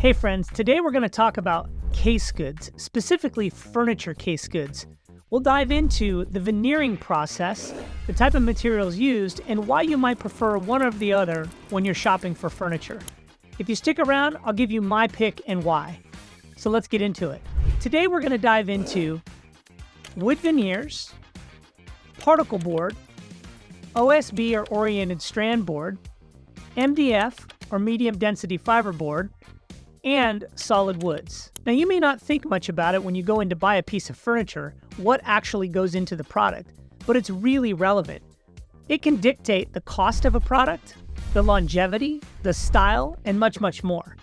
Hey friends, today we're going to talk about case goods, specifically furniture case goods. We'll dive into the veneering process, the type of materials used, and why you might prefer one or the other when you're shopping for furniture. If you stick around, I'll give you my pick and why. So let's get into it. Today we're going to dive into wood veneers, particle board, OSB or oriented strand board, MDF or medium density fiberboard, and solid woods. Now, you may not think much about it when you go in to buy a piece of furniture, what actually goes into the product, but it's really relevant. It can dictate the cost of a product, the longevity, the style, and much, much more.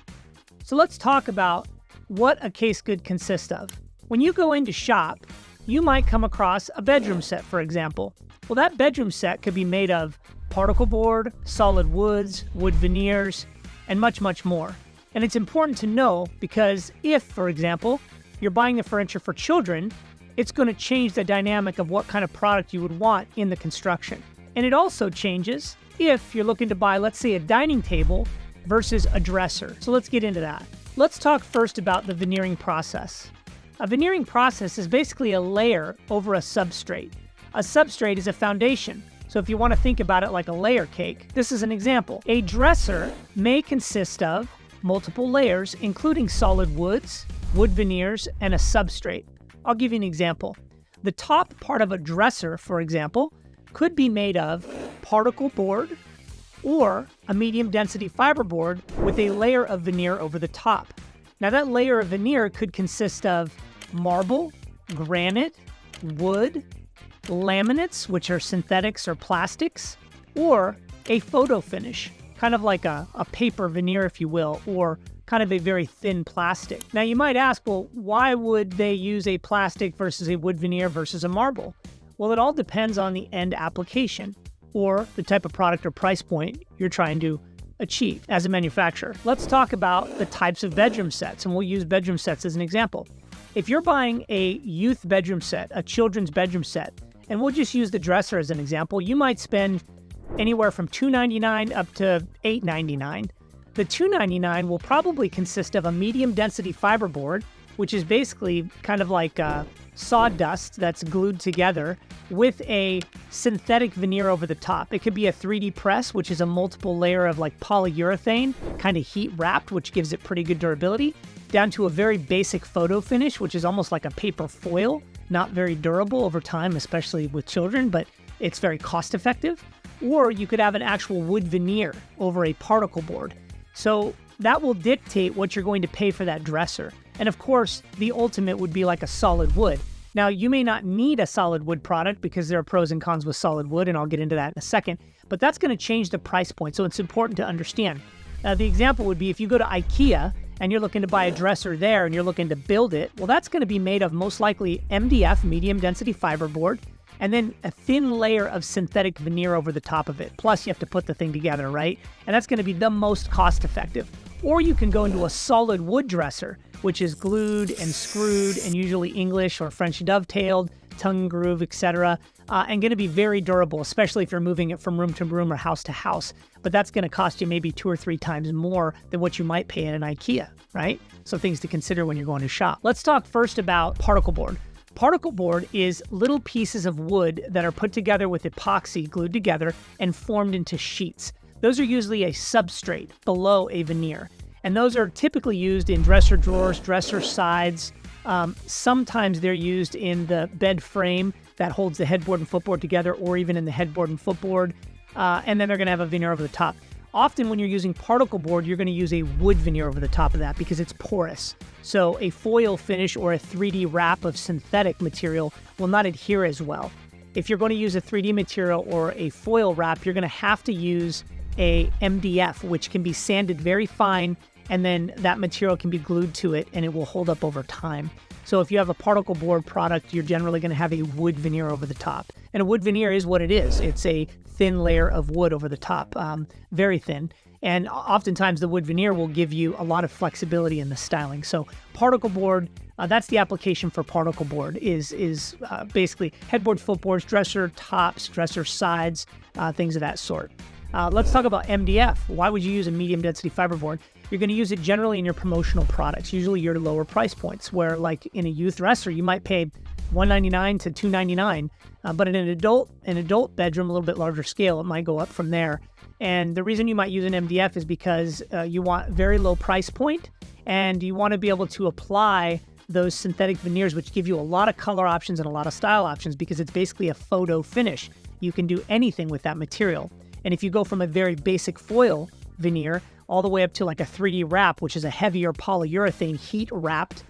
So let's talk about what a case good consists of. When you go in to shop, you might come across a bedroom set, for example. Well, that bedroom set could be made of particle board, solid woods, wood veneers, and much, much more. And it's important to know because if, for example, you're buying the furniture for children, it's going to change the dynamic of what kind of product you would want in the construction. And it also changes if you're looking to buy, let's say, a dining table versus a dresser. So let's get into that. Let's talk first about the veneering process. A veneering process is basically a layer over a substrate. A substrate is a foundation. So if you want to think about it like a layer cake, this is an example. A dresser may consist of multiple layers, including solid woods, wood veneers, and a substrate. I'll give you an example. The top part of a dresser, for example, could be made of particle board or a medium density fiberboard with a layer of veneer over the top. Now, that layer of veneer could consist of marble, granite, wood, laminates, which are synthetics or plastics, or a photo finish, kind of like a paper veneer, if you will, or kind of a very thin plastic. Now, you might ask, well, why would they use a plastic versus a wood veneer versus a marble? Well, it all depends on the end application or the type of product or price point you're trying to achieve as a manufacturer. Let's talk about the types of bedroom sets, and we'll use bedroom sets as an example. If you're buying a youth bedroom set, a children's bedroom set, and we'll just use the dresser as an example, you might spend anywhere from $299 up to $899. The $299 will probably consist of a medium density fiberboard, which is basically kind of like sawdust that's glued together with a synthetic veneer over the top. It could be a 3D press, which is a multiple layer of like polyurethane, kind of heat wrapped, which gives it pretty good durability, down to a very basic photo finish, which is almost like a paper foil, not very durable over time, especially with children, but it's very cost effective. Or you could have an actual wood veneer over a particle board. So that will dictate what you're going to pay for that dresser. And of course, the ultimate would be like a solid wood. Now, you may not need a solid wood product because there are pros and cons with solid wood, and I'll get into that in a second, but that's going to change the price point. So it's important to understand. The example would be if you go to IKEA and you're looking to buy a dresser there and you're looking to build it, well, that's going to be made of most likely MDF, medium density fiberboard, and then a thin layer of synthetic veneer over the top of it. Plus, you have to put the thing together, right? And that's going to be the most cost effective. Or you can go into a solid wood dresser, which is glued and screwed and usually English or French dovetailed, tongue groove, etc., and going to be very durable, especially if you're moving it from room to room or house to house. But that's going to cost you maybe 2 or 3 times more than what you might pay at an IKEA, right? So things to consider when you're going to shop. Let's talk first about particle board. Particle board is little pieces of wood that are put together with epoxy glued together and formed into sheets. Those are usually a substrate below a veneer. And those are typically used in dresser drawers, dresser sides. Sometimes they're used in the bed frame that holds the headboard and footboard together, or even in the headboard and footboard. And then they're going to have a veneer over the top. Often when you're using particle board, you're going to use a wood veneer over the top of that because it's porous. So a foil finish or a 3D wrap of synthetic material will not adhere as well. If you're going to use a 3D material or a foil wrap, you're going to have to use a MDF, which can be sanded very fine, and then that material can be glued to it and it will hold up over time. So if you have a particle board product, you're generally going to have a wood veneer over the top. And a wood veneer is what it is. It's a thin layer of wood over the top, very thin. And oftentimes the wood veneer will give you a lot of flexibility in the styling. So particle board, that's the application for particle board, is basically headboard, footboards, dresser tops, dresser sides, things of that sort. Let's talk about MDF. Why would you use a medium density fiberboard? you're going to use it generally in your promotional products, usually your lower price points, where like in a youth dresser, you might pay $199 to $299, but in an adult bedroom, a little bit larger scale, it might go up from there. And the reason you might use an MDF is because you want very low price point, and you want to be able to apply those synthetic veneers, which give you a lot of color options and a lot of style options, because it's basically a photo finish. You can do anything with that material. And if you go from a very basic foil veneer all the way up to like a 3D wrap, which is a heavier polyurethane heat wrapped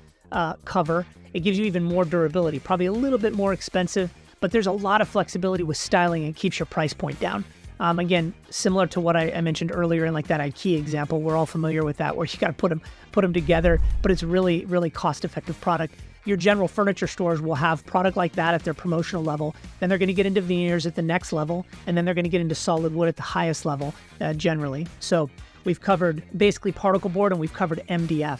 cover, it gives you even more durability, probably a little bit more expensive, but there's a lot of flexibility with styling and keeps your price point down. Again, similar to what I mentioned earlier in like that IKEA example, we're all familiar with that, where you got to put them together, but it's really, really cost-effective product. Your general furniture stores will have product like that at their promotional level. Then they're going to get into veneers at the next level, and then they're going to get into solid wood at the highest level, generally. So we've covered basically particle board, and we've covered MDF.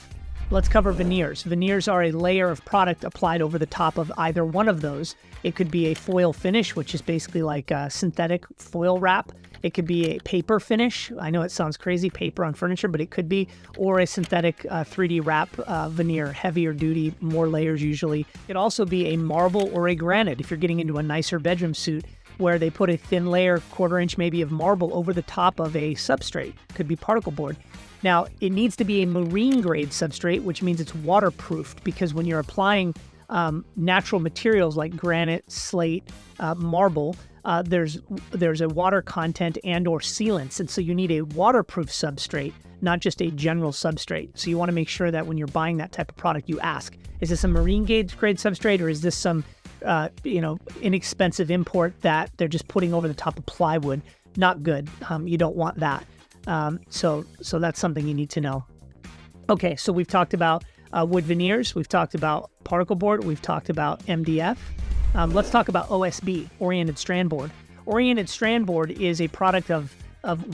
Let's cover veneers. Veneers are a layer of product applied over the top of either one of those. It could be a foil finish, which is basically like a synthetic foil wrap. It could be a paper finish. I know it sounds crazy, paper on furniture, but it could be, or a synthetic 3D wrap veneer, heavier duty, more layers usually. It could also be a marble or a granite if you're getting into a nicer bedroom suite, where they put a thin layer, 1/4 inch maybe, of marble over the top of a substrate. Could be particle board. Now, it needs to be a marine grade substrate, which means it's waterproofed, because when you're applying natural materials like granite, slate, marble, there's a water content and or sealants. And so you need a waterproof substrate, not just a general substrate. So you want to make sure that when you're buying that type of product, you ask, is this a marine grade substrate, or is this some inexpensive import that they're just putting over the top of plywood? Not good. You don't want that. So that's something you need to know. Okay, so we've talked about wood veneers, we've talked about particle board, we've talked about MDF. Let's talk about OSB, oriented strand board. Oriented strand board is a product of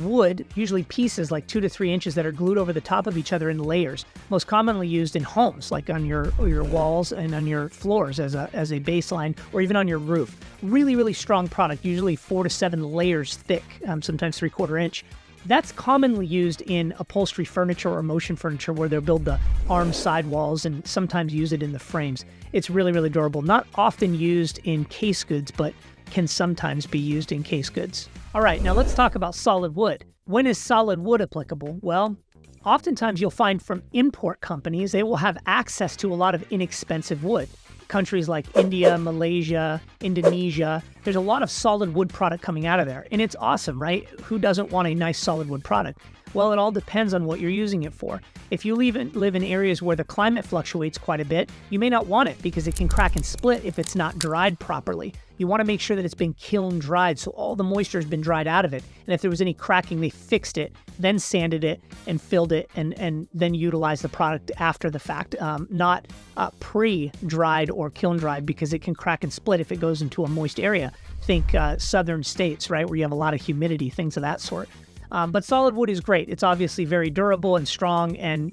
wood, usually pieces like 2 to 3 inches that are glued over the top of each other in layers. Most commonly used in homes, like on your walls and on your floors as a baseline, or even on your roof. Really, really strong product, usually 4 to 7 layers thick, sometimes 3/4 inch. That's commonly used in upholstery furniture or motion furniture, where they'll build the arm side walls and sometimes use it in the frames. It's really, really durable. Not often used in case goods, but can sometimes be used in case goods. All right, now let's talk about solid wood. When is solid wood applicable? Well, oftentimes you'll find from import companies, they will have access to a lot of inexpensive wood. Countries like India, Malaysia, Indonesia, there's a lot of solid wood product coming out of there. And it's awesome, right? Who doesn't want a nice solid wood product? Well, it all depends on what you're using it for. If you live in areas where the climate fluctuates quite a bit, you may not want it because it can crack and split if it's not dried properly. You want to make sure that it's been kiln dried, so all the moisture has been dried out of it. And if there was any cracking, they fixed it, then sanded it and filled it, and then utilized the product after the fact, not pre-dried or kiln dried, because it can crack and split if it goes into a moist area. Think southern states, right, where you have a lot of humidity, things of that sort. But solid wood is great. It's obviously very durable and strong, and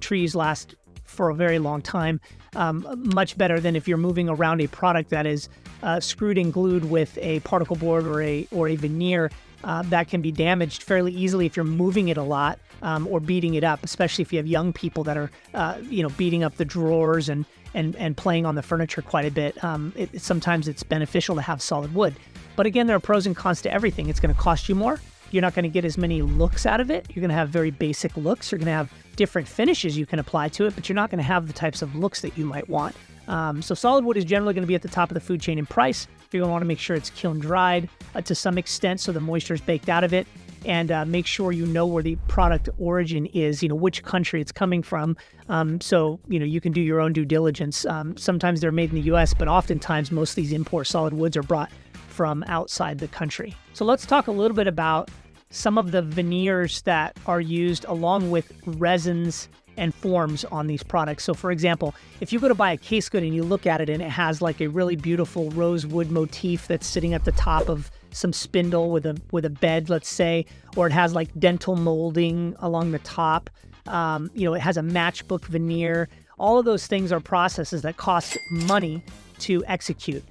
trees last for a very long time. Much better than if you're moving around a product that is screwed and glued with a particle board or a veneer. That can be damaged fairly easily if you're moving it a lot or beating it up, especially if you have young people that are beating up the drawers and playing on the furniture quite a bit. Sometimes it's beneficial to have solid wood. But again, there are pros and cons to everything. It's going to cost you more. You're not going to get as many looks out of it. You're going to have very basic looks. You're going to have different finishes you can apply to it, but you're not going to have the types of looks that you might want. So solid wood is generally going to be at the top of the food chain in price. You're going to want to make sure it's kiln dried to some extent so the moisture is baked out of it, and make sure you know where the product origin is, which country it's coming from. So you can do your own due diligence. Sometimes they're made in the U.S., but oftentimes most of these import solid woods are brought from outside the country. So let's talk a little bit about some of the veneers that are used along with resins and forms on these products. So for example, if you go to buy a case good and you look at it and it has like a really beautiful rosewood motif that's sitting at the top of some spindle with a bed, let's say, or it has like dental molding along the top, it has a matchbook veneer. All of those things are processes that cost money to execute.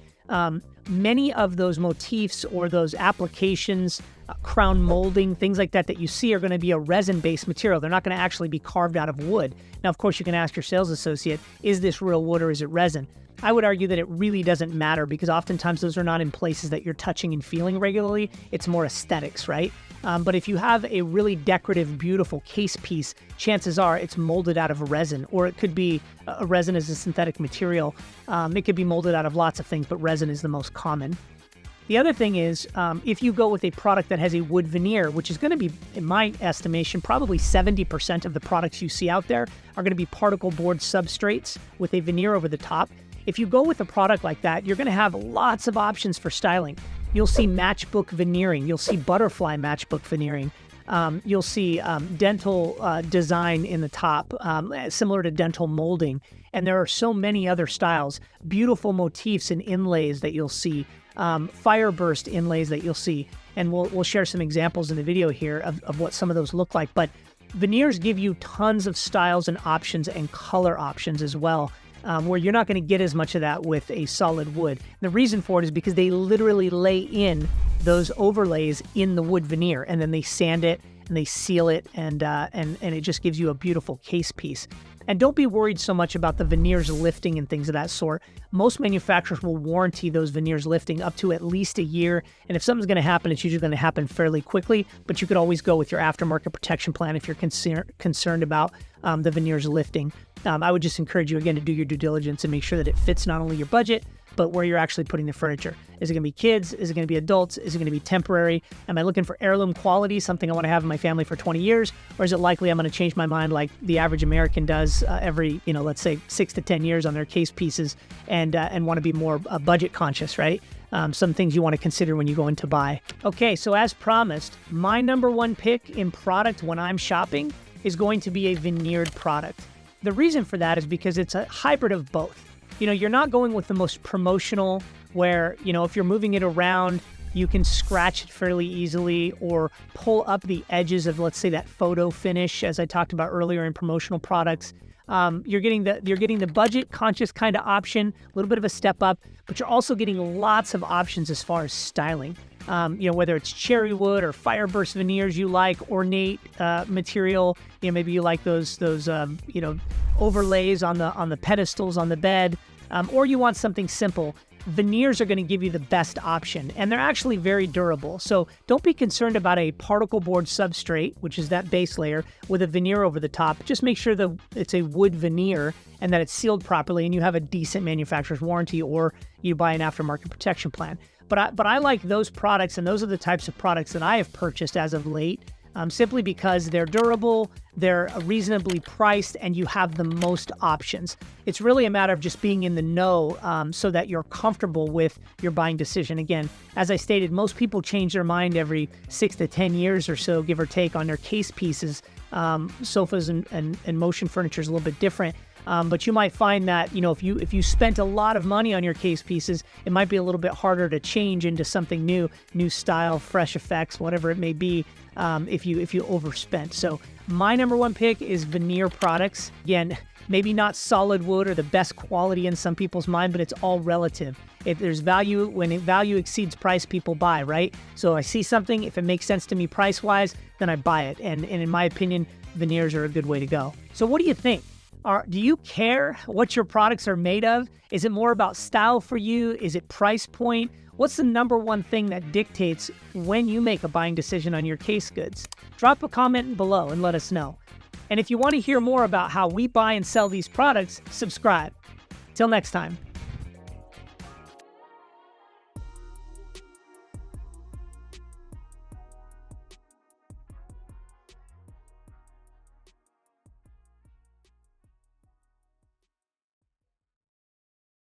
Many of those motifs or those applications, crown molding, things like that you see are going to be a resin-based material. They're not going to actually be carved out of wood. Now, of course, you can ask your sales associate, is this real wood or is it resin? I would argue that it really doesn't matter because oftentimes those are not in places that you're touching and feeling regularly. It's more aesthetics, right? But if you have a really decorative, beautiful case piece, chances are it's molded out of resin, or it could be a resin as a synthetic material. It could be molded out of lots of things, but resin is the most common. The other thing is, if you go with a product that has a wood veneer, which is going to be, in my estimation, probably 70% of the products you see out there are going to be particle board substrates with a veneer over the top. If you go with a product like that, you're going to have lots of options for styling. You'll see matchbook veneering. You'll see butterfly matchbook veneering. You'll see dental design in the top, similar to dental molding. And there are so many other styles, beautiful motifs and inlays that you'll see, fireburst inlays that you'll see. And we'll share some examples in the video here of what some of those look like. But veneers give you tons of styles and options and color options as well. Where you're not going to get as much of that with a solid wood. And the reason for it is because they literally lay in those overlays in the wood veneer, and then they sand it and they seal it, and it just gives you a beautiful case piece. And don't be worried so much about the veneers lifting and things of that sort. Most manufacturers will warranty those veneers lifting up to at least a year. And if something's going to happen, it's usually going to happen fairly quickly. But you could always go with your aftermarket protection plan if you're concerned about the veneers lifting. I would just encourage you, again, to do your due diligence and make sure that it fits not only your budget, but where you're actually putting the furniture. Is it going to be kids? Is it going to be adults? Is it going to be temporary? Am I looking for heirloom quality, something I want to have in my family for 20 years? Or is it likely I'm going to change my mind like the average American does every, let's say 6 to 10 years on their case pieces, and want to be more budget conscious, right? Some things you want to consider when you go in to buy. Okay, so as promised, my number one pick in product when I'm shopping is going to be a veneered product. The reason for that is because it's a hybrid of both. You're not going with the most promotional where, if you're moving it around, you can scratch it fairly easily or pull up the edges of, let's say, that photo finish, as I talked about earlier in promotional products. You're getting the budget conscious kind of option, a little bit of a step up, but you're also getting lots of options as far as styling. Whether it's cherry wood or fireburst veneers you like, ornate material, maybe you like those overlays on the pedestals on the bed, or you want something simple. Veneers are going to give you the best option, and they're actually very durable. So don't be concerned about a particle board substrate, which is that base layer, with a veneer over the top. Just make sure that it's a wood veneer and that it's sealed properly and you have a decent manufacturer's warranty, or you buy an aftermarket protection plan. But I like those products, and those are the types of products that I have purchased as of late, simply because they're durable, they're reasonably priced, and you have the most options. It's really a matter of just being in the know so that you're comfortable with your buying decision. Again, as I stated, most people change their mind every 6 to 10 years or so, give or take, on their case pieces. Sofas and motion furniture is a little bit different. But you might find that, if you spent a lot of money on your case pieces, it might be a little bit harder to change into something new style, fresh effects, whatever it may be, if you overspent. So my number one pick is veneer products. Again, maybe not solid wood or the best quality in some people's mind, but it's all relative. If there's value, when value exceeds price, people buy, right? So I see something, if it makes sense to me price-wise, then I buy it. And in my opinion, veneers are a good way to go. So what do you think? Do you care what your products are made of? Is it more about style for you? Is it price point? What's the number one thing that dictates when you make a buying decision on your case goods? Drop a comment below and let us know. And if you want to hear more about how we buy and sell these products, subscribe. Till next time.